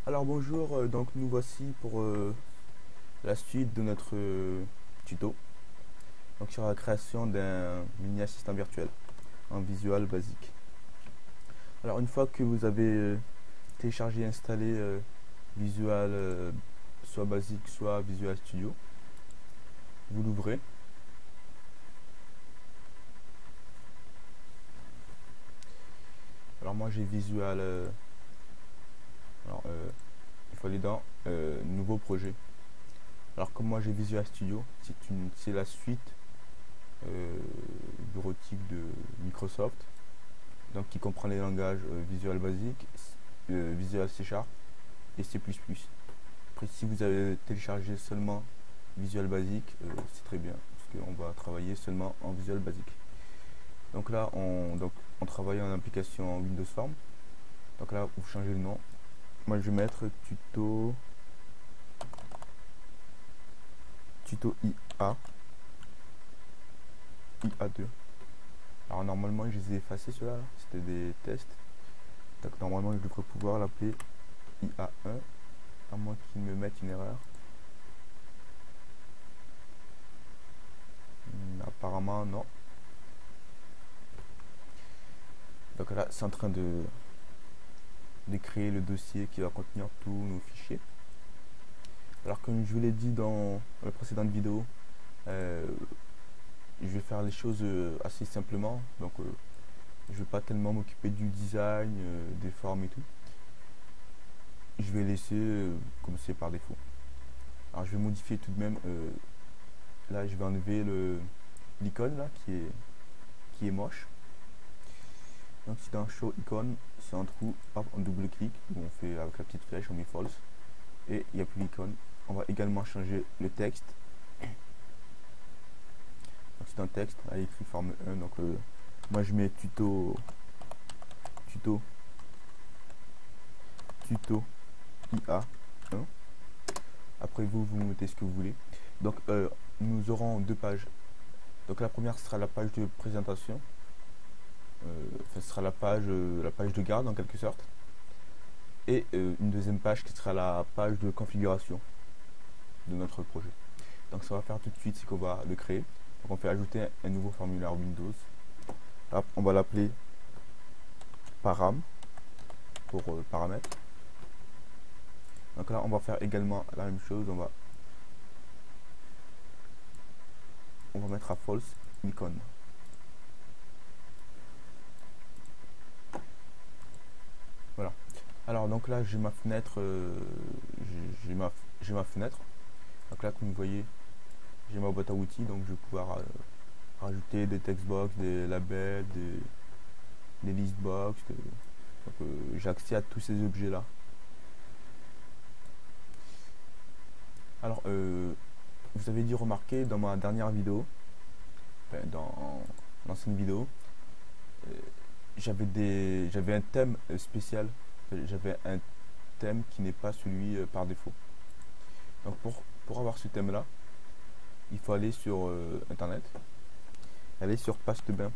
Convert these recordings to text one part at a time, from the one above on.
Alors bonjour, donc nous voici pour la suite de notre tuto donc sur la création d'un mini assistant virtuel en Visual Basic. Alors une fois que vous avez téléchargé et installé Visual soit Basic soit Visual Studio, vous l'ouvrez. Alors moi j'ai Visual, alors il faut aller dans nouveau projet. Alors comme moi j'ai Visual Studio, c'est la suite bureautique de Microsoft, donc qui comprend les langages Visual Basic, Visual C Sharp et C++. Après, si vous avez téléchargé seulement Visual Basic, c'est très bien, parce qu'on va travailler seulement en Visual Basic. Donc là, on travaille en application Windows Form. Donc là, vous changez le nom. Moi, je vais mettre tuto IA, IA2. Alors normalement, je les ai effacés ceux-là, c'était des tests. Donc normalement, je devrais pouvoir l'appeler IA1, à moins qu'il me mette une erreur. Apparemment, non. Donc là, c'est en train de créer le dossier qui va contenir tous nos fichiers. Alors comme je vous l'ai dit dans la précédente vidéo, je vais faire les choses assez simplement. Donc je ne vais pas tellement m'occuper du design, des formes et tout. Je vais laisser comme c'est par défaut. Alors je vais modifier tout de même. Là, je vais enlever l'icône là qui est moche. Donc si dans Show Icon, c'est un trou, hop, on double-clique, on fait avec la petite flèche, on met false, et il n'y a plus l'icône. On va également changer le texte. Donc c'est un texte, là, écrit forme 1, donc moi je mets tuto IA 1. Après vous mettez ce que vous voulez. Donc nous aurons deux pages. Donc la première sera la page de présentation. Ce sera la page de garde en quelque sorte, et une deuxième page qui sera la page de configuration de notre projet. Donc ça va faire tout de suite, c'est qu'on va le créer. Donc on fait ajouter un nouveau formulaire Windows. Hop, on va l'appeler param pour paramètres. Donc là on va faire également la même chose, on va mettre à false l'icône. Voilà. Alors donc là j'ai ma fenêtre, j'ai ma fenêtre. Donc là comme vous voyez, j'ai ma boîte à outils, donc je vais pouvoir rajouter des textbox, des labels, des listbox. Donc j'ai accès à tous ces objets là. Alors vous avez dû remarquer dans ma dernière vidéo, enfin, dans l'ancienne vidéo, j'avais un thème spécial. J'avais un thème qui n'est pas celui par défaut. Donc pour avoir ce thème là, il faut aller sur internet, aller sur Paste-Bain.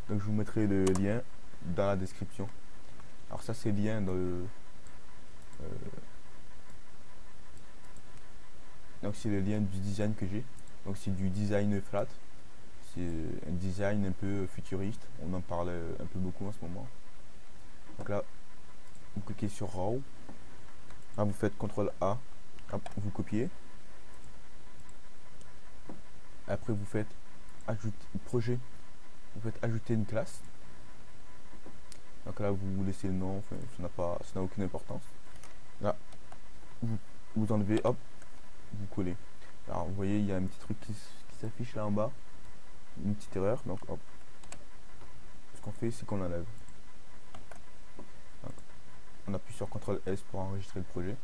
Donc je vous mettrai le lien dans la description. Alors ça c'est le lien donc c'est le lien du design que j'ai. Donc c'est du design flat. C'est un design un peu futuriste. On en parle un peu beaucoup en ce moment. Donc là, vous cliquez sur Raw. Là, vous faites CTRL A. Hop, vous copiez. Après, vous faites ajouter projet. Vous faites ajouter une classe. Donc là, vous laissez le nom. Enfin, ça n'a aucune importance. Là, vous enlevez. Hop, vous collez. Alors, vous voyez, il y a un petit truc qui s'affiche là en bas. Une petite erreur. Donc, hop. Ce qu'on fait, c'est qu'on l'enlève. On appuie sur CTRL S pour enregistrer le projet.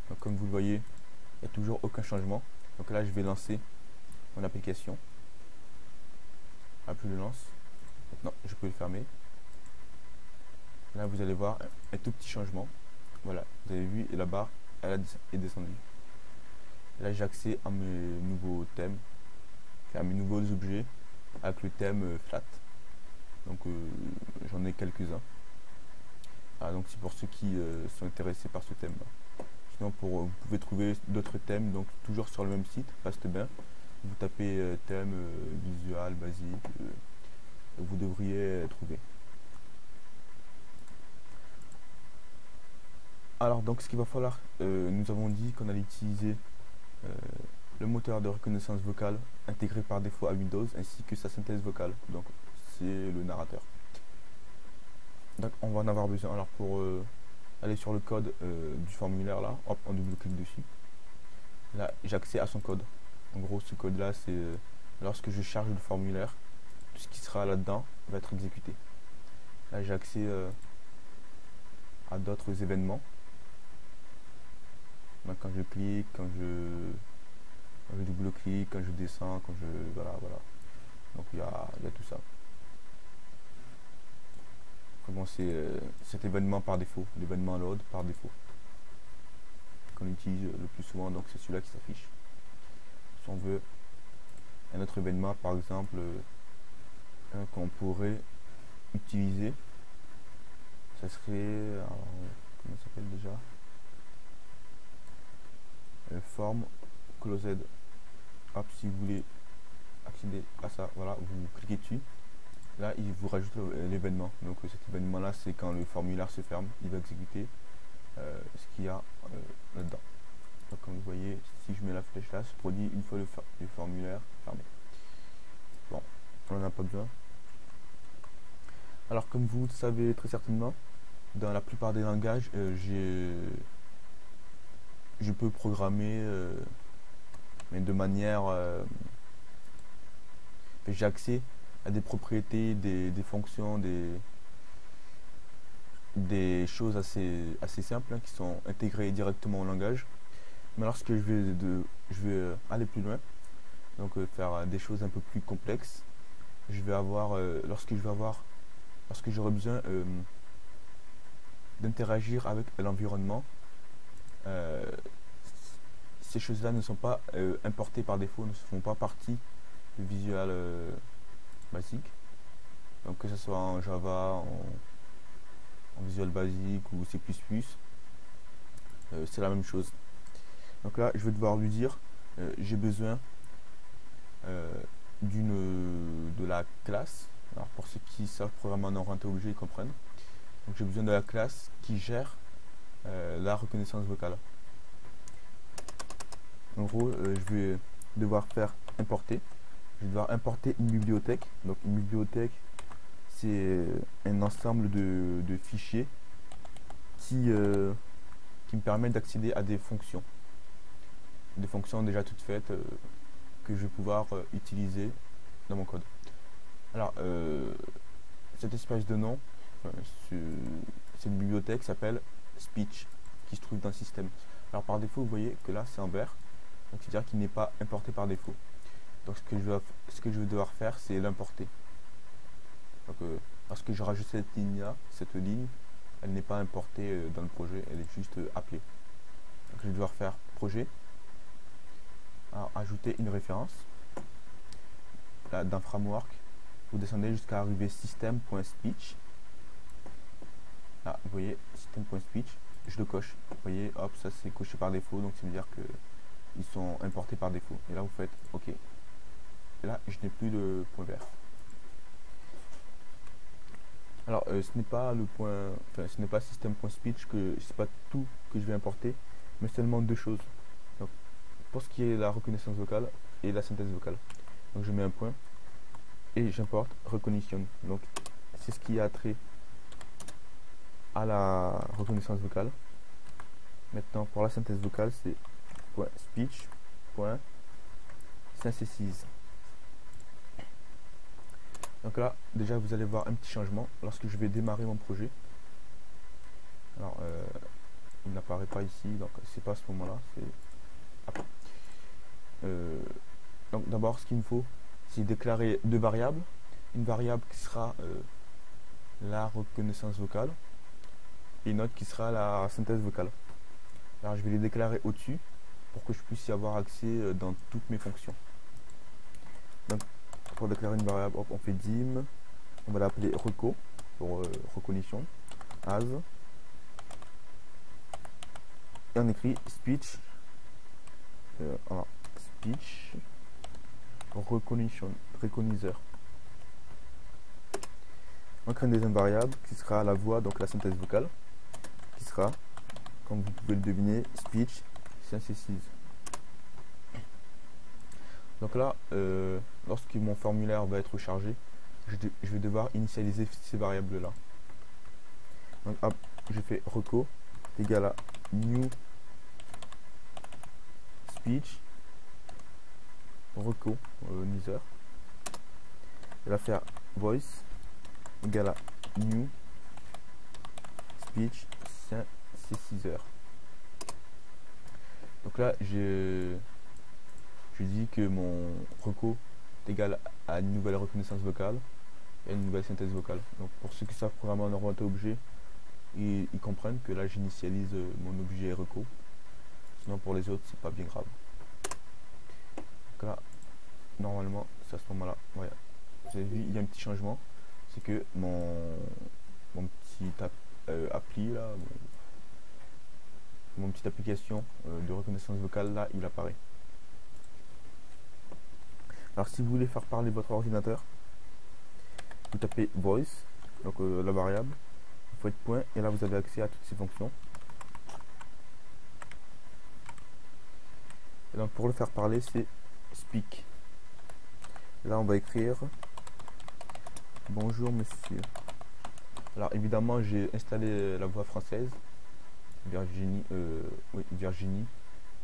Donc comme vous le voyez, il n'y a toujours aucun changement. Donc là je vais lancer mon application. Hop, je le lance. Maintenant je peux le fermer. Là vous allez voir un tout petit changement. Voilà, vous avez vu, et la barre elle est descendue. Là j'ai accès à mes nouveaux thèmes, à mes nouveaux objets avec le thème flat. Donc j'en ai quelques-uns. Ah, donc c'est pour ceux qui sont intéressés par ce thème là. Sinon vous pouvez trouver d'autres thèmes, donc toujours sur le même site, reste bien. Vous tapez thème visual basique, vous devriez trouver. Alors donc ce qu'il va falloir, nous avons dit qu'on allait utiliser le moteur de reconnaissance vocale intégré par défaut à Windows ainsi que sa synthèse vocale, donc c'est le narrateur. Donc on va en avoir besoin. Alors pour aller sur le code du formulaire là, hop, on double-clique dessus. Là j'ai accès à son code. En gros ce code là c'est lorsque je charge le formulaire, tout ce qui sera là-dedans va être exécuté. Là j'ai accès à d'autres événements. Donc, quand je clique, quand je double-clique, quand je descends, quand je... Voilà. Donc il y a tout ça. Vraiment c'est cet événement par défaut, l'événement load par défaut. Qu'on utilise le plus souvent, donc c'est celui-là qui s'affiche. Si on veut un autre événement, par exemple, qu'on pourrait utiliser, ça serait... Alors, comment ça s'appelle déjà? Form closed. Hop, si vous voulez accéder à ça, voilà, vous cliquez dessus. Là, il vous rajoute l'événement. Donc cet événement là, c'est quand le formulaire se ferme, il va exécuter ce qu'il y a là-dedans. Donc comme vous voyez, si je mets la flèche là, se produit une fois le formulaire fermé. Bon, on n'en a pas besoin. Alors comme vous le savez très certainement, dans la plupart des langages, je peux programmer mais de manière j'ai accès à des propriétés, des fonctions, des choses assez simples hein, qui sont intégrées directement au langage. Mais lorsque je vais aller plus loin, donc faire des choses un peu plus complexes, je vais avoir lorsque j'aurai besoin d'interagir avec l'environnement, ces choses-là ne sont pas importées par défaut, ne font pas partie du Visual Basic. Donc que ce soit en Java, en Visual Basic ou C++, c'est la même chose. Donc là, je vais devoir lui dire, j'ai besoin de la classe. Alors pour ceux qui savent programmer en orienté objet, ils comprennent. Donc j'ai besoin de la classe qui gère la reconnaissance vocale. En gros, je vais devoir faire importer. Je vais devoir importer une bibliothèque. Donc une bibliothèque, c'est un ensemble de fichiers qui me permettent d'accéder à des fonctions. Des fonctions déjà toutes faites que je vais pouvoir utiliser dans mon code. Alors, cette espèce de nom, cette bibliothèque s'appelle speech, qui se trouve dans le système. Alors par défaut, vous voyez que là c'est en vert. Donc c'est-à-dire qu'il n'est pas importé par défaut. Donc ce que je vais devoir faire, c'est l'importer. Donc lorsque je rajoute cette ligne-là, elle n'est pas importée dans le projet, elle est juste appelée. Donc je vais devoir faire projet. Alors ajouter une référence. Là, dans framework, vous descendez jusqu'à arriver system.speech. Là, vous voyez, system.speech, je le coche. Vous voyez, hop, ça c'est coché par défaut, donc ça veut dire que ils sont importés par défaut. Et là vous faites OK. Et là je n'ai plus de point vert. Alors ce n'est pas le point, enfin ce n'est pas system.speech que c'est pas tout que je vais importer, mais seulement deux choses. Donc pour ce qui est la reconnaissance vocale et la synthèse vocale. Donc je mets un point et j'importe recognition. Donc c'est ce qui a trait à la reconnaissance vocale. Maintenant pour la synthèse vocale c'est .speech.synthesis. Donc là déjà vous allez voir un petit changement lorsque je vais démarrer mon projet. Alors il n'apparaît pas ici, donc c'est pas à ce moment là, c'est après. Donc d'abord ce qu'il me faut c'est déclarer deux variables, une variable qui sera la reconnaissance vocale et une autre qui sera la synthèse vocale. Alors je vais les déclarer au-dessus pour que je puisse y avoir accès dans toutes mes fonctions. Donc pour déclarer une variable, hop, on fait dim, on va l'appeler reco pour reconnaissance, as, et on écrit speech, alors, speech recognizer. On crée une deuxième variable qui sera la voix, donc la synthèse vocale, qui sera, comme vous pouvez le deviner, speech synthesis. Donc là, lorsque mon formulaire va être chargé, je vais devoir initialiser ces variables là. Donc hop, je fais reco égal à new speech recognizer. Je vais faire voice égal à new speech synthesizer. Donc là, je dis que mon reco est égal à une nouvelle reconnaissance vocale et une nouvelle synthèse vocale. Donc pour ceux qui savent programmer en orienté objet, ils comprennent que là j'initialise mon objet reco. Sinon pour les autres c'est pas bien grave. Donc là, normalement c'est à ce moment là. Ouais. Vous avez vu, il y a un petit changement. C'est que mon petit appli là, mon petite application de reconnaissance vocale là, il apparaît. Alors si vous voulez faire parler votre ordinateur, vous tapez voice, donc la variable, vous faites point et là vous avez accès à toutes ces fonctions. Et donc pour le faire parler, c'est speak. Là on va écrire bonjour monsieur. Alors évidemment j'ai installé la voix française Virginie, oui, Virginie,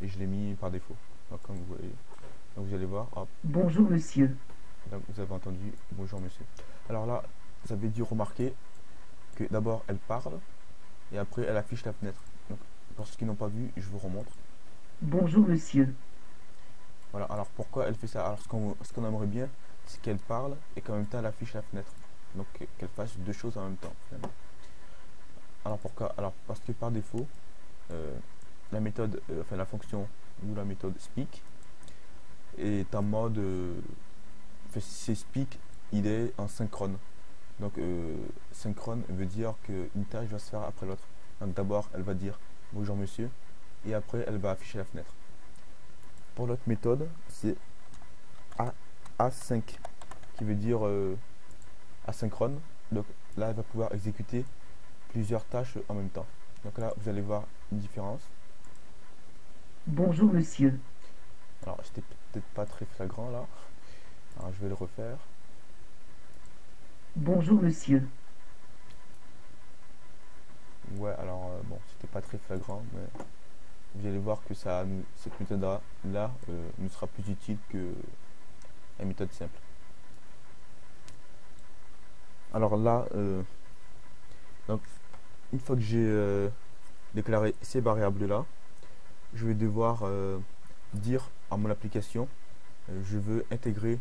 et je l'ai mis par défaut. Donc, comme vous voyez, donc vous allez voir. Hop. Bonjour monsieur. Donc, vous avez entendu bonjour monsieur. Alors là, vous avez dû remarquer que d'abord elle parle et après elle affiche la fenêtre. Donc pour ceux qui n'ont pas vu, je vous remontre. Bonjour monsieur. Voilà. Alors pourquoi elle fait ça? Alors ce qu'on aimerait bien, c'est qu'elle parle et qu'en même temps elle affiche la fenêtre. Donc qu'elle fasse deux choses en même temps. Finalement. Alors pourquoi? Alors parce que par défaut, la méthode, enfin la fonction ou la méthode speak est en mode, c'est speak, il est en synchrone. Donc synchrone veut dire qu'une tâche va se faire après l'autre. Donc d'abord elle va dire bonjour monsieur et après elle va afficher la fenêtre. Pour l'autre méthode, c'est A5 qui veut dire asynchrone. Donc là elle va pouvoir exécuter plusieurs tâches en même temps. Donc là, vous allez voir une différence. Bonjour monsieur. Alors, c'était peut-être pas très flagrant là. Alors, je vais le refaire. Bonjour monsieur. Ouais, alors, bon, c'était pas très flagrant, mais vous allez voir que cette méthode là nous sera plus utile que la méthode simple. Alors là, donc, une fois que j'ai déclaré ces variables là, je vais devoir dire à mon application je veux intégrer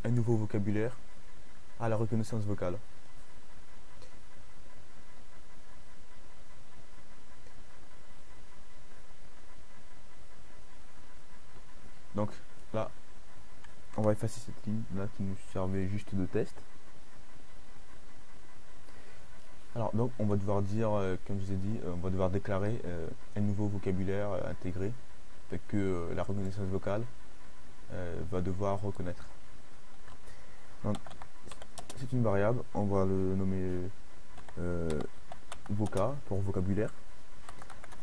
un nouveau vocabulaire à la reconnaissance vocale. Donc là, on va effacer cette ligne là qui nous servait juste de test. Alors donc on va devoir dire, comme je vous ai dit, on va devoir déclarer un nouveau vocabulaire intégré, fait que la reconnaissance vocale va devoir reconnaître. Donc c'est une variable, on va le nommer voca pour vocabulaire,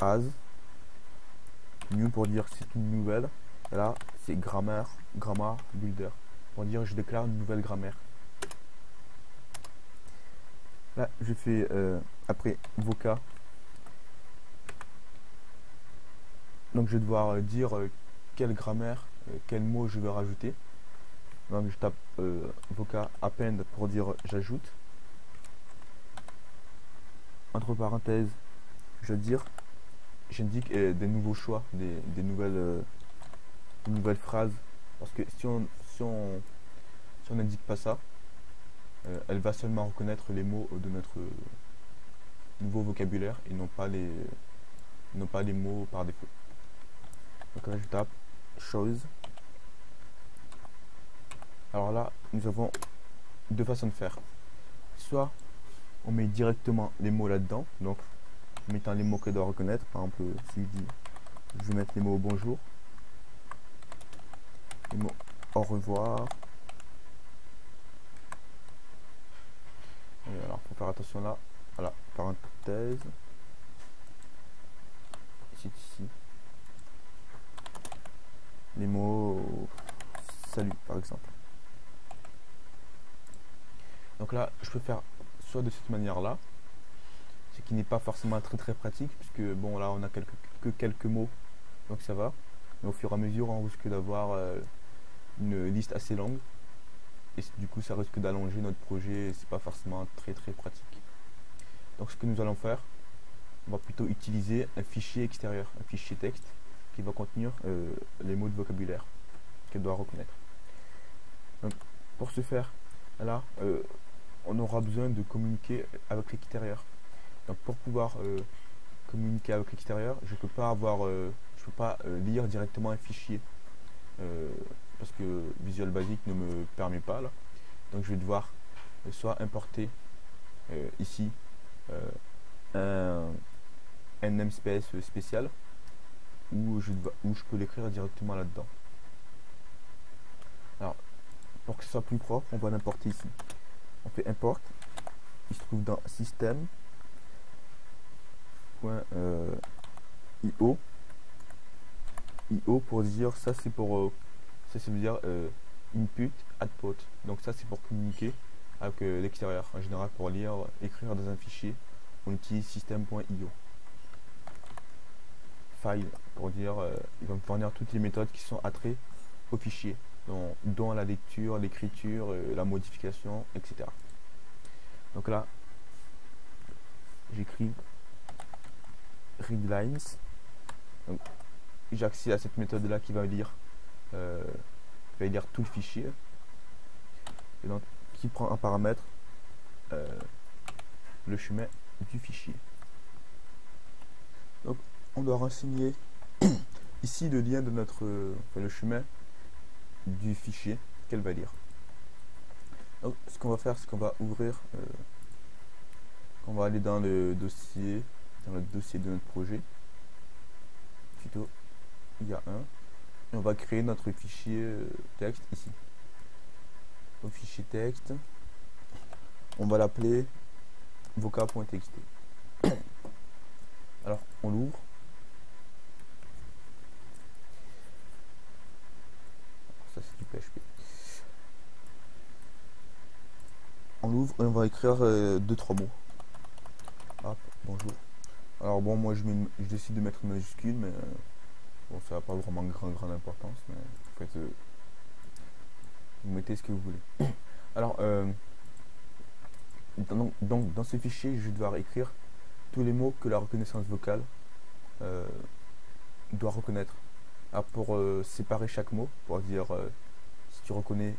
as, new pour dire c'est une nouvelle, et là c'est grammar builder pour dire je déclare une nouvelle grammaire. Là, je fais après voca. Donc, je vais devoir dire quelle grammaire, quel mot je vais rajouter. Donc, je tape voca append pour dire j'ajoute. Entre parenthèses, je veux dire, j'indique des nouveaux choix, des nouvelles phrases. Parce que si on n'indique pas ça, elle va seulement reconnaître les mots de notre nouveau vocabulaire et non pas les mots par défaut. Donc là je tape chose. Alors là nous avons deux façons de faire. Soit on met directement les mots là-dedans, donc mettant les mots qu'elle doit reconnaître. Par exemple, si je dis, je vais mettre les mots bonjour, les mots au revoir. Et alors, faut faire attention là. Voilà, parenthèse. C'est ici. Les mots salut, par exemple. Donc là, je peux faire soit de cette manière-là, ce qui n'est pas forcément très pratique, puisque bon, là, on a que quelques mots, donc ça va. Mais au fur et à mesure, on risque d'avoir une liste assez longue. Et du coup, ça risque d'allonger notre projet, et c'est pas forcément très pratique. Donc ce que nous allons faire, on va plutôt utiliser un fichier extérieur, un fichier texte, qui va contenir les mots de vocabulaire qu'elle doit reconnaître. Donc, pour ce faire, là, on aura besoin de communiquer avec l'extérieur. Donc pour pouvoir communiquer avec l'extérieur, je peux pas lire directement un fichier parce que Visual Basic ne me permet pas là. Donc je vais devoir soit importer ici un namespace spécial ou je peux l'écrire directement là-dedans. Alors pour que ce soit plus propre, on va l'importer ici. On fait import, il se trouve dans système.io IO pour dire ça, c'est pour ça veut dire input output. Donc ça c'est pour communiquer avec l'extérieur. En général, pour lire, écrire dans un fichier, on utilise système.io. File pour dire il va me fournir toutes les méthodes qui sont attrées au fichier, dont la lecture, l'écriture, la modification, etc. Donc là, j'écris readlines. J'ai accès à cette méthode là qui va lire tout le fichier, et donc qui prend un paramètre le chemin du fichier. Donc on doit renseigner ici le lien de notre le chemin du fichier qu'elle va lire. Donc ce qu'on va faire, c'est qu'on va ouvrir on va aller dans le dossier de notre projet, plutôt il y a un, et on va créer notre fichier texte ici. Au fichier texte, on va l'appeler voca.txt. Alors on l'ouvre. Ça c'est du PHP. On l'ouvre et on va écrire 2-3 mots. Hop, bonjour. Alors bon, moi je décide de mettre une majuscule, mais bon, ça n'a pas vraiment grande importance, mais en fait vous mettez ce que vous voulez. Alors donc dans ce fichier, je vais devoir écrire tous les mots que la reconnaissance vocale doit reconnaître. Alors pour séparer chaque mot, pour dire si tu reconnais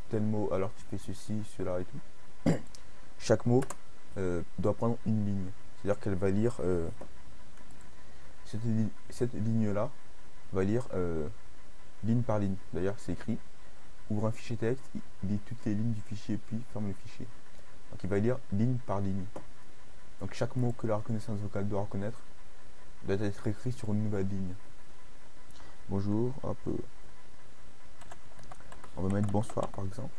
tel mot, alors tu fais ceci, cela et tout. Chaque mot doit prendre une ligne, c'est-à-dire qu'elle va lire cette ligne là va lire ligne par ligne. D'ailleurs c'est écrit, ouvre un fichier texte, il lit toutes les lignes du fichier puis ferme le fichier. Donc il va lire ligne par ligne. Donc chaque mot que la reconnaissance vocale doit reconnaître doit être écrit sur une nouvelle ligne. Bonjour, hop, on va mettre bonsoir par exemple.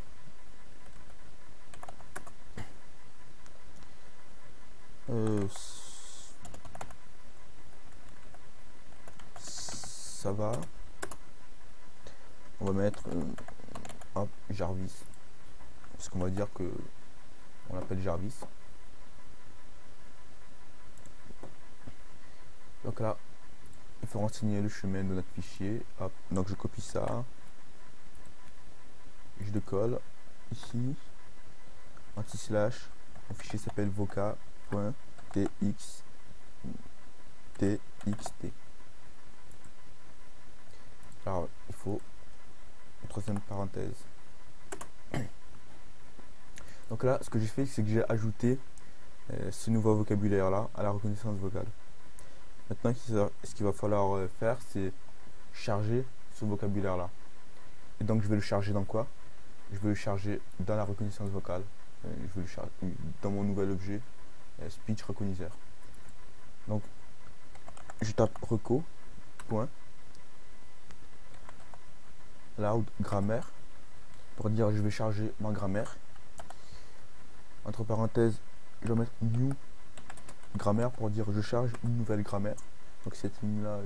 Ça va. On va mettre hop, Jarvis, parce qu'on va dire que on l'appelle Jarvis. Donc là, il faut renseigner le chemin de notre fichier. Hop. Donc je copie ça, je le colle ici, anti-slash, le fichier s'appelle voca.txt. Alors il faut une troisième parenthèse. Donc là, ce que j'ai fait, c'est que j'ai ajouté ce nouveau vocabulaire là à la reconnaissance vocale. Maintenant, ce qu'il va falloir faire, c'est charger ce vocabulaire là. Et donc je vais le charger dans quoi? Je vais le charger dans la reconnaissance vocale. Je vais le charger dans mon nouvel objet speech recognizer. Donc je tape reco point loud grammaire pour dire je vais charger ma grammaire. Entre parenthèses, je vais mettre new grammaire pour dire je charge une nouvelle grammaire. Donc cette ligne là,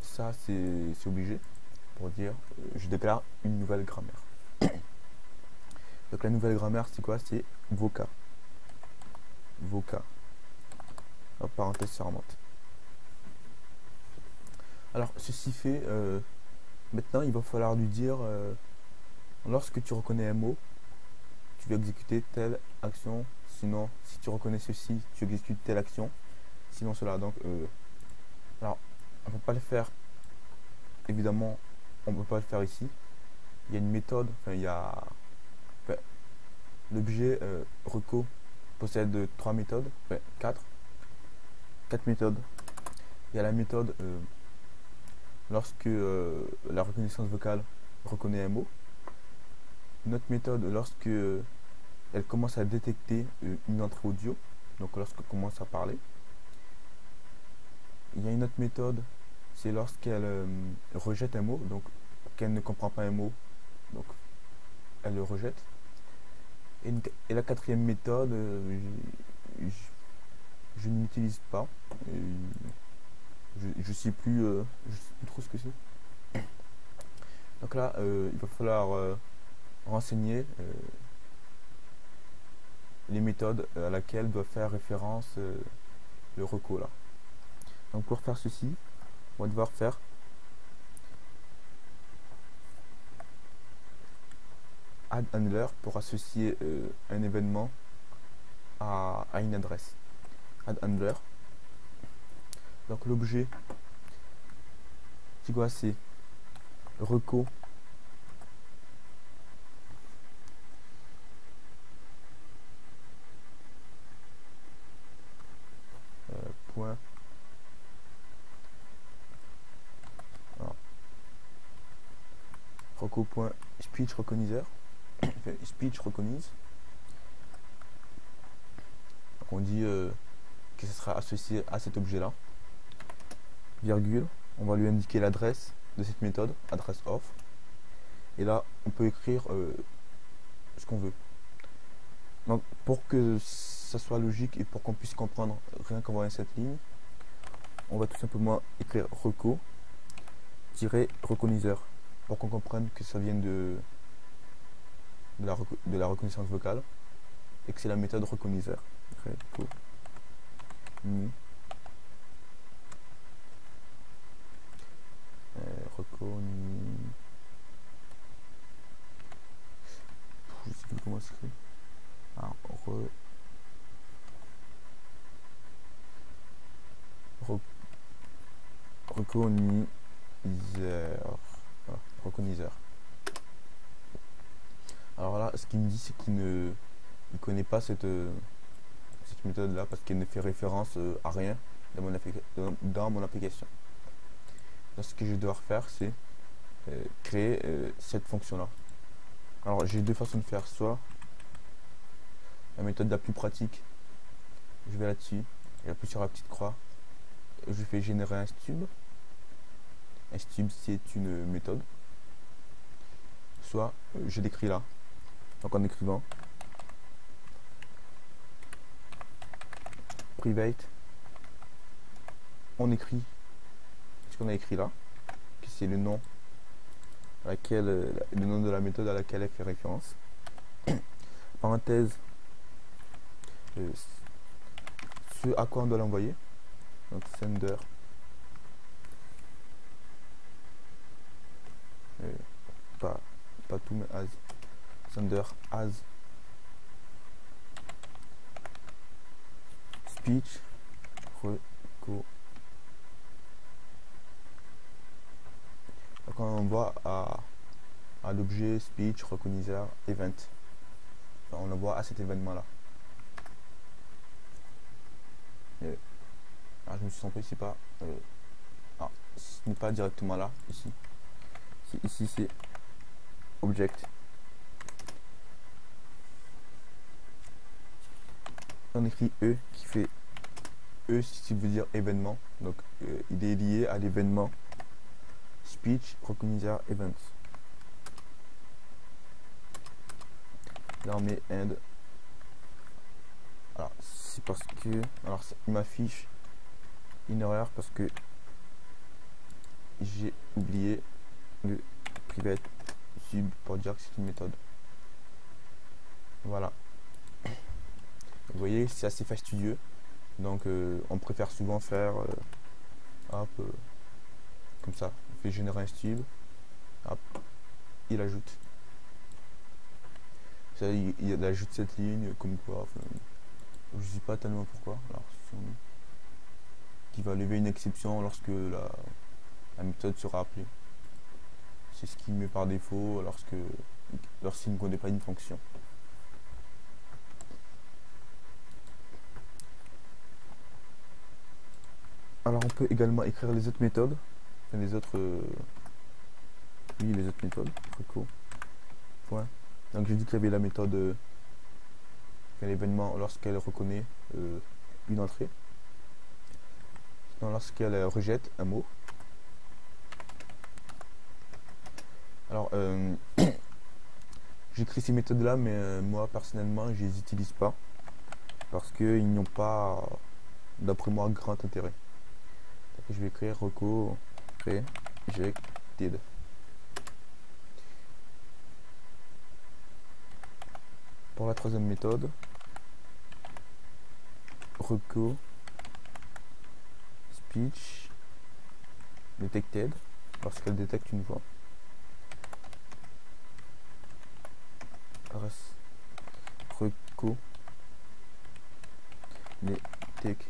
ça c'est obligé pour dire je déclare une nouvelle grammaire. Donc la nouvelle grammaire c'est quoi? C'est voca. Voca. Hop, parenthèse, ça remonte. Alors ceci fait, maintenant il va falloir lui dire lorsque tu reconnais un mot, tu vas exécuter telle action. Sinon, si tu reconnais ceci, tu exécutes telle action. Sinon cela. Donc alors on ne peut pas le faire, évidemment on ne peut pas le faire ici. Il y a une méthode, enfin il y a l'objet reco possède 3 méthodes, 4 méthodes. Il y a la méthode lorsque la reconnaissance vocale reconnaît un mot. Une autre méthode lorsque elle commence à détecter une entrée audio, donc lorsqu'elle commence à parler. Il y a une autre méthode, c'est lorsqu'elle rejette un mot, donc qu'elle ne comprend pas un mot, donc elle le rejette. Et la quatrième méthode, je ne l'utilise pas. Je sais plus trop ce que c'est. Donc là, il va falloir renseigner les méthodes à laquelle doit faire référence le reco là. Donc pour faire ceci, on va devoir faire add handler pour associer un événement à une adresse. Add handler. Donc l'objet, c'est quoi? C'est reco point reco point speech recognizer. Speech recognize. Donc on dit que ce sera associé à cet objet là, virgule, on va lui indiquer l'adresse de cette méthode, adresse off, et là on peut écrire ce qu'on veut. Donc pour que ça soit logique et pour qu'on puisse comprendre rien qu'en voyant cette ligne, on va tout simplement écrire reco-recognizer pour qu'on comprenne que ça vient de la reconnaissance vocale et que c'est la méthode recognizer. Je sais plus comment c'est écrit. Recognizer. Alors là, ce qu'il me dit, c'est qu'il ne connaît pas cette méthode là parce qu'elle ne fait référence à rien dans mon application. Donc, ce que je vais devoir faire, c'est créer cette fonction là. Alors j'ai deux façons de faire, soit la méthode la plus pratique, je vais là-dessus, j'appuie sur la petite croix, je fais générer un stub. Un stub c'est une méthode, soit je l'écris là, donc en écrivant private, on écrit ce qu'on a écrit là, que c'est le nom le nom de la méthode à laquelle elle fait référence. Parenthèse, ce à quoi on doit l'envoyer, donc sender, pas tout mais as, sender as speech reco. Donc on envoie à l'objet speech recognizer event. Enfin, on l'envoie à cet événement là. Alors je me suis trompé, c'est pas ce n'est pas directement là, ici c'est object on écrit E qui fait E si veut dire événement. Donc il est lié à l'événement Speech Recognizer Events. Là on met end. Alors c'est parce que alors il m'affiche une erreur parce que j'ai oublié le private sub pour dire que c'est une méthode. Voilà. Vous voyez, c'est assez fastidieux. Donc on préfère souvent faire hop, comme ça. On fait générer un stub. Hop, il ajoute. Ça, il ajoute cette ligne comme quoi. Enfin, je sais pas tellement pourquoi. Alors, qui va lever une exception lorsque la méthode sera appelée. C'est ce qu'il met par défaut lorsqu'il ne connaît pas une fonction. Alors on peut également écrire les autres méthodes, les autres, oui, les autres méthodes. Reco. Point. Donc j'ai dit qu'il y avait la méthode l'événement lorsqu'elle reconnaît une entrée, sinon lorsqu'elle rejette un mot. Alors j'écris ces méthodes là, mais moi personnellement je les utilise pas parce qu'ils n'ont pas, d'après moi, grand intérêt. Je vais écrire reco rejected. Pour la troisième méthode, reco speech detected, lorsqu'elle détecte une voix. Reco detected.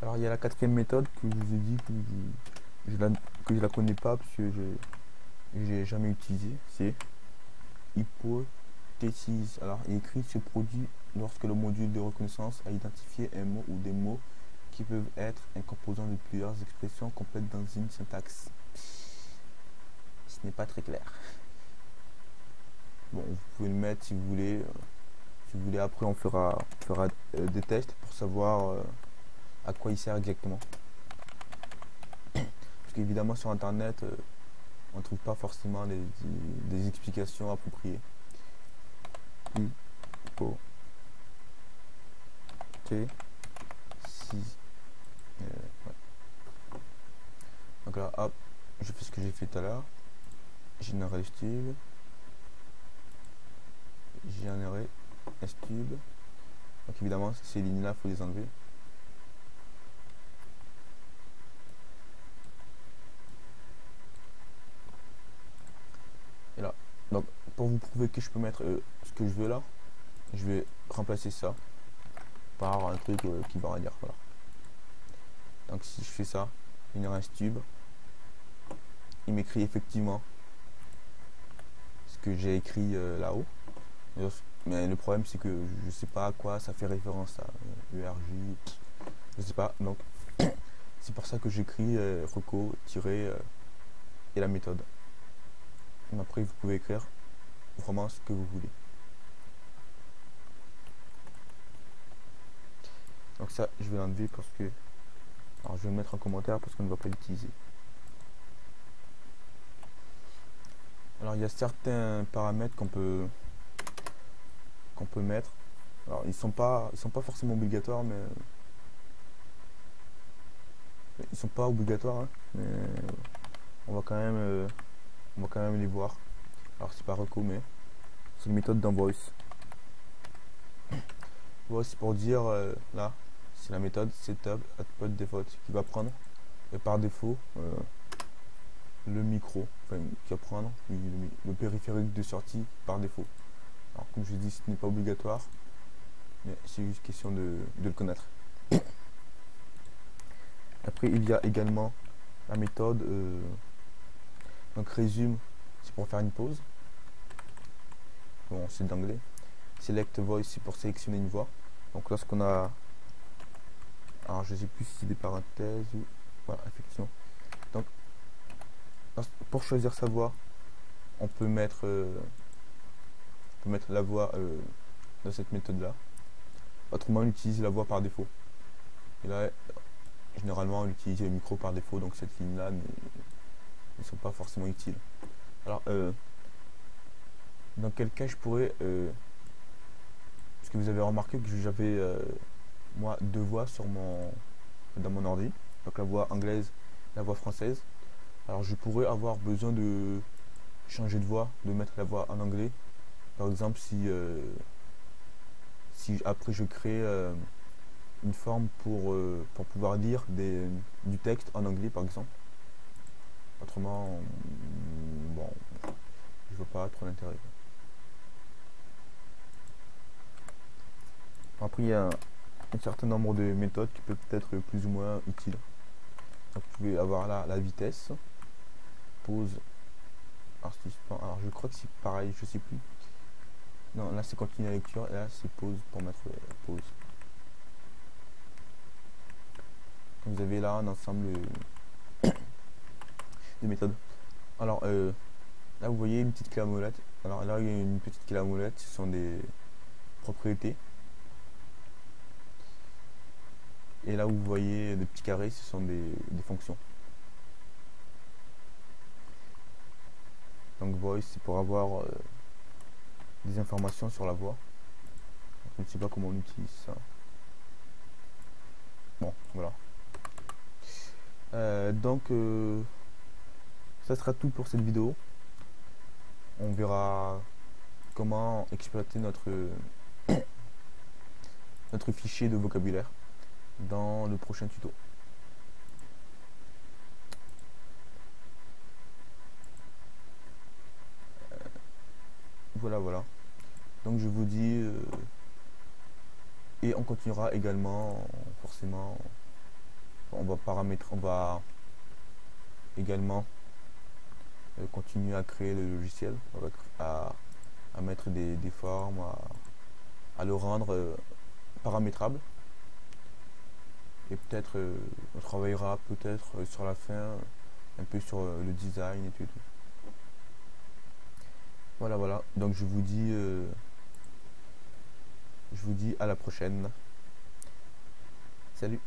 Alors il y a la quatrième méthode que je vous ai dit que je la connais pas parce que j'ai jamais utilisé, c'est hypothésis. Alors il écrit ce produit lorsque le module de reconnaissance a identifié un mot ou des mots qui peuvent être un composant de plusieurs expressions complètes dans une syntaxe. Ce n'est pas très clair. Bon, vous pouvez le mettre si vous voulez. Si vous voulez, après on fera des tests pour savoir à quoi il sert exactement. Parce qu'évidemment sur internet on ne trouve pas forcément des explications appropriées. Hypo T 6 ouais. Donc là hop, je fais ce que j'ai fait tout à l'heure, générer le stub, générer un stub. Donc évidemment ces lignes là il faut les enlever. Et là, donc pour vous prouver que je peux mettre ce que je veux là, je vais remplacer ça par un truc qui va dire voilà. Donc si je fais ça, il y aura un stub, il m'écrit effectivement ce que j'ai écrit là-haut. Mais le problème c'est que je sais pas à quoi ça fait référence à ERJ, je sais pas, donc c'est pour ça que j'écris reco et la méthode. Et après vous pouvez écrire vraiment ce que vous voulez. Donc ça je vais l'enlever parce que, alors je vais le mettre en commentaire parce qu'on ne va pas l'utiliser. Alors il y a certains paramètres qu'on peut mettre. Alors ils sont pas forcément obligatoires, mais ils sont pas obligatoires, hein, mais on va quand même les voir. Alors c'est pas reco, mais c'est une méthode d'invoice. Voice pour dire là c'est la méthode setup output default qui va prendre par défaut le micro, enfin qui va prendre le périphérique de sortie par défaut. Alors comme je dis, ce n'est pas obligatoire, mais c'est juste question de le connaître. Après il y a également la méthode donc résume, c'est pour faire une pause. Bon, c'est d'anglais. Select voice, c'est pour sélectionner une voix. Donc lorsqu'on a, alors je sais plus si c'est des parenthèses ou voilà, effectivement. Donc pour choisir sa voix, on peut mettre la voix dans cette méthode là. Autrement, on utilise la voix par défaut. Et là, généralement, on utilise le micro par défaut, donc cette ligne là ne sont pas forcément utiles. Alors, dans quel cas je pourrais parce que vous avez remarqué que j'avais moi deux voix dans mon ordi, donc la voix anglaise, la voix française. Alors je pourrais avoir besoin de changer de voix, de mettre la voix en anglais. Par exemple, si après je crée une forme pour pouvoir lire du texte en anglais, par exemple. Autrement, bon, je vois pas trop l'intérêt. Après, il y a un certain nombre de méthodes qui peuvent être plus ou moins utiles. Donc, vous pouvez avoir là la vitesse, pause. Alors je crois que c'est pareil, je sais plus. Non, là c'est continuer la lecture et là c'est pause pour mettre pause. Donc, vous avez là un ensemble de méthodes. Alors là vous voyez une petite clé à molette. Alors là il y a une petite clé à molette, ce sont des propriétés. Et là où vous voyez des petits carrés, ce sont des fonctions. Donc voice, c'est pour avoir des informations sur la voix. Je ne sais pas comment on utilise ça. Bon, voilà. Donc ça sera tout pour cette vidéo. On verra comment exploiter notre fichier de vocabulaire dans le prochain tuto. Voilà. Donc je vous dis et on continuera également forcément. On va également continuer à créer le logiciel, à mettre des formes, à le rendre paramétrable. Et peut-être on travaillera peut-être sur la fin un peu sur le design et tout. Voilà. Donc je vous dis à la prochaine. Salut.